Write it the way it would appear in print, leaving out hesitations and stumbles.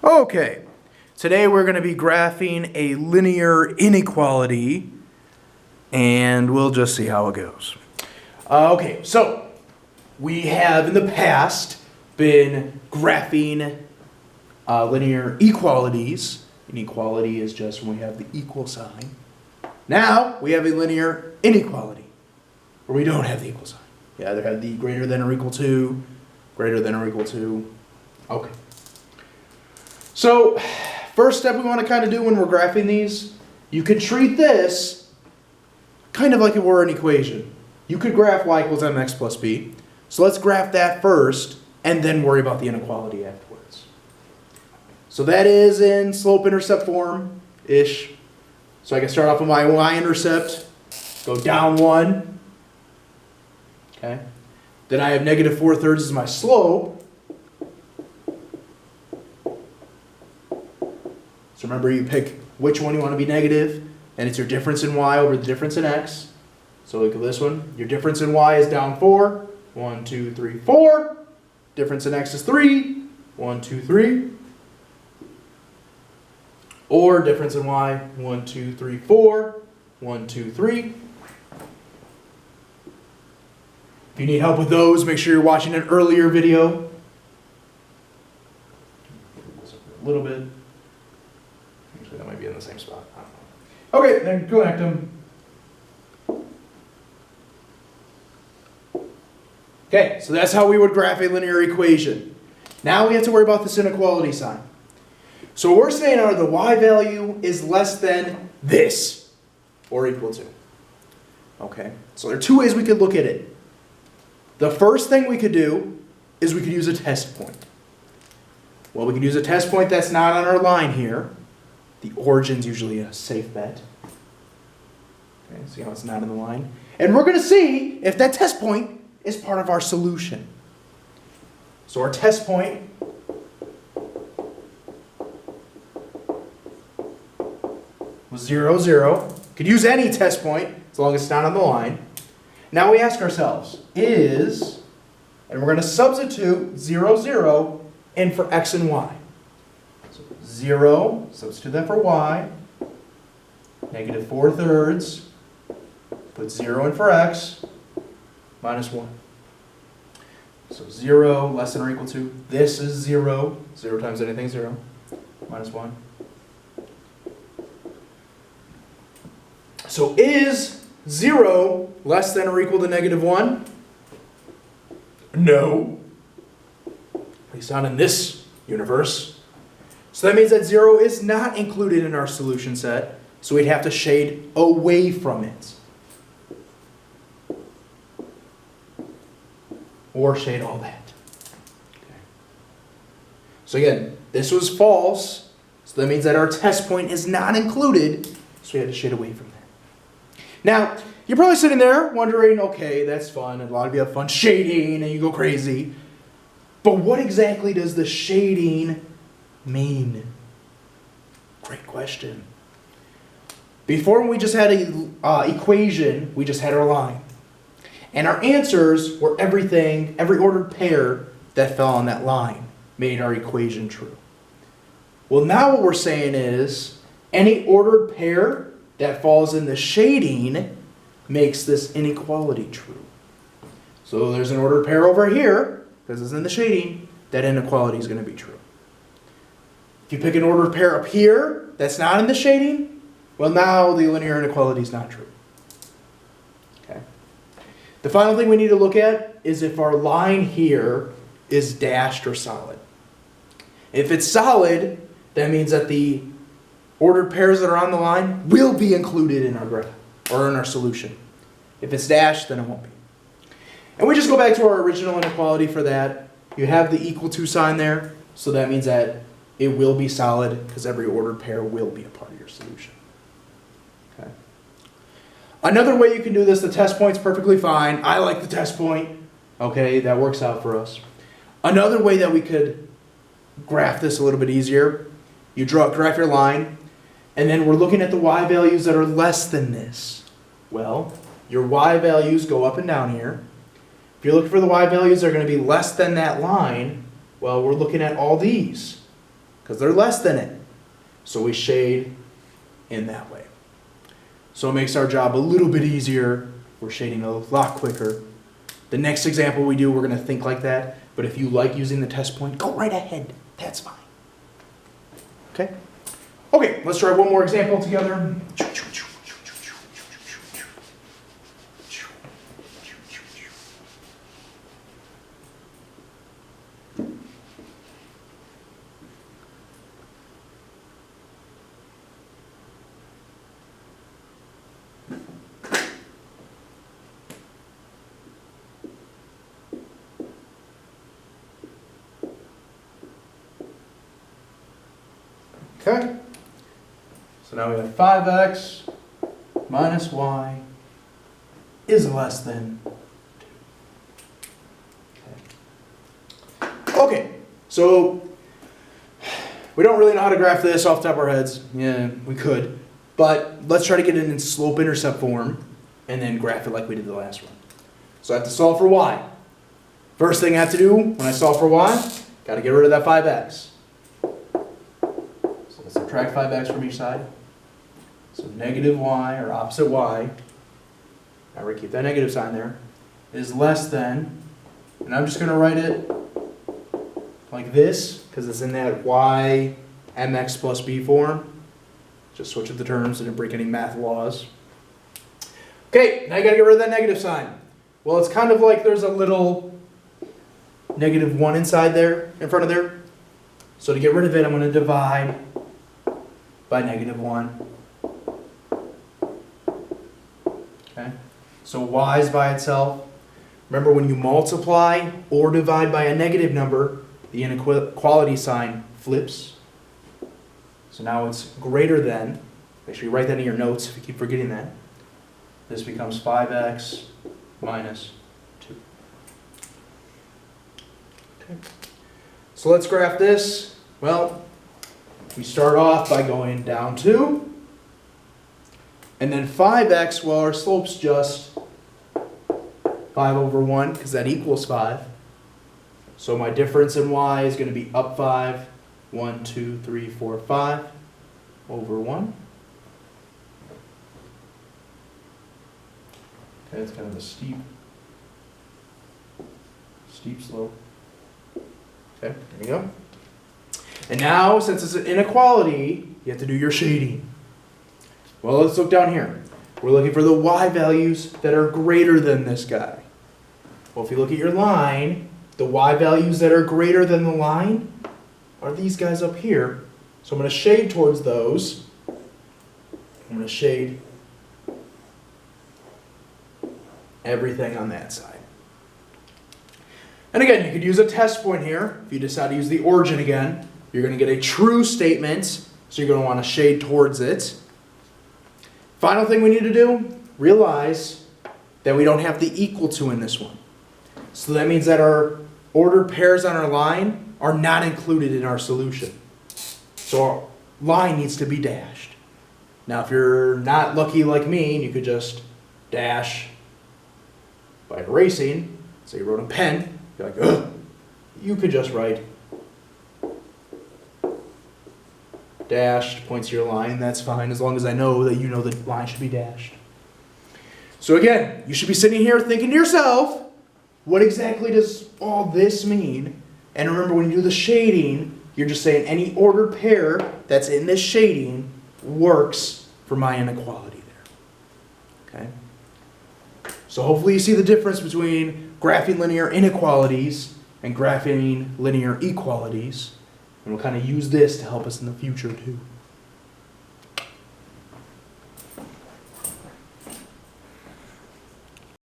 Okay, today we're going to be graphing a linear inequality, and we'll just see how it goes. Okay, so we have in the past been graphing linear equalities. Inequality is just when we have the equal sign. Now we have a linear inequality, where we don't have the equal sign. You either have the greater than or equal to, greater than or equal to. Okay. So, first step we want to kind of do when we're graphing these, you could treat this kind of like it were an equation. You could graph y equals mx plus b. So let's graph that first, and then worry about the inequality afterwards. So that is in slope-intercept form-ish. So I can start off with my y-intercept, go down 1. Okay. Then I have negative 4/3 as my slope. So remember, you pick which one you want to be negative, and it's your difference in y over the difference in x. So look at this one. Your difference in y is down 4. 1, 2, 3, 4. Difference in x is 3. 1, 2, 3. Or difference in y, 1, 2, 3, 4. 1, 2, 3. If you need help with those, make sure you're watching an earlier video. A little bit. Actually, that might be in the same spot. I don't know. Okay, then connect them. Okay, so that's how we would graph a linear equation. Now we have to worry about this inequality sign. So what we're saying are the y value is less than this, or equal to. Okay, so there are two ways we could look at it. The first thing we could do is we could use a test point. Well, we could use a test point that's not on our line here. The origin's usually a safe bet. Okay, see how it's not in the line? And we're going to see if that test point is part of our solution. So our test point was 0, 0. Could use any test point as long as it's not on the line. Now we ask ourselves, is, and we're going to substitute 0, 0 in for x and y. 0, substitute that for y, negative 4/3, put 0 in for x, minus 1. So 0 less than or equal to, this is 0, 0 times anything 0, minus 1. So is 0 less than or equal to negative 1? No. At least not in this universe. So that means that 0 is not included in our solution set, so we'd have to shade away from it. Or shade all that. Okay. So again, this was false, so that means that our test point is not included, so we had to shade away from that. Now, you're probably sitting there wondering, okay, that's fun, and a lot of you have fun shading, and you go crazy, but what exactly does the shading mean? Great question. Before, when we just had an equation, we just had our line. And our answers were everything, every ordered pair that fell on that line made our equation true. Well, now what we're saying is any ordered pair that falls in the shading makes this inequality true. So there's an ordered pair over here, because it's in the shading, that inequality is going to be true. If you pick an ordered pair up here that's not in the shading, well, now the linear inequality is not true. Okay. The final thing we need to look at is if our line here is dashed or solid. If it's solid, that means that the ordered pairs that are on the line will be included in our graph or in our solution. If it's dashed, then it won't be. And we just go back to our original inequality for that. You have the equal to sign there, so that means that it will be solid because every ordered pair will be a part of your solution. Okay. Another way you can do this, the test point's perfectly fine. I like the test point. Okay, that works out for us. Another way that we could graph this a little bit easier, you graph your line, and then we're looking at the y values that are less than this. Well, your y values go up and down here. If you're looking for the y values that are going to be less than that line, well, we're looking at all these. because they're less than it. So we shade in that way. So it makes our job a little bit easier. We're shading a lot quicker. The next example we do, we're going to think like that. But if you like using the test point, go right ahead. That's fine. Okay? Okay, let's try one more example together. Okay, so now we have 5x minus y is less than 2. Okay, so we don't really know how to graph this off the top of our heads. Yeah, we could, but let's try to get it in slope-intercept form and then graph it like we did the last one. So I have to solve for y. First thing I have to do when I solve for y, got to get rid of that 5x. Subtract 5x from each side. So negative y, or opposite y, now we keep that negative sign there, is less than, and I'm just going to write it like this, because it's in that y mx plus b form. Just switch up the terms, didn't break any math laws. Okay, now you got to get rid of that negative sign. Well, it's kind of like there's a little negative 1 inside there, in front of there. So to get rid of it, I'm going to divide by negative 1. Okay, so y is by itself. Remember, when you multiply or divide by a negative number, the inequality sign flips. So now it's greater than, make sure you write that in your notes if you keep forgetting that. This becomes 5x minus 2. Okay, so let's graph this. Well, we start off by going down 2, and then 5x, well, our slope's just 5 over 1, because that equals 5. So my difference in y is going to be up 5, 1, 2, 3, 4, 5, over 1. Okay, it's kind of a steep slope. Okay, there we go. And now, since it's an inequality, you have to do your shading. Well, let's look down here. We're looking for the y values that are greater than this guy. Well, if you look at your line, the y values that are greater than the line are these guys up here. So I'm going to shade towards those. I'm going to shade everything on that side. And again, you could use a test point here. If you decide to use the origin again, you're going to get a true statement, so you're going to want to shade towards it. Final thing we need to do, realize that we don't have the equal to in this one. So that means that our ordered pairs on our line are not included in our solution. So our line needs to be dashed. Now, if you're not lucky like me, you could just dash by erasing. So you wrote in pen, you're like, ugh. You could just write dashed, points to your line, that's fine, as long as I know that you know the line should be dashed. So again, you should be sitting here thinking to yourself, what exactly does all this mean? And remember, when you do the shading, you're just saying any ordered pair that's in this shading works for my inequality there. Okay? So hopefully you see the difference between graphing linear inequalities and graphing linear equalities. And we'll kind of use this to help us in the future too.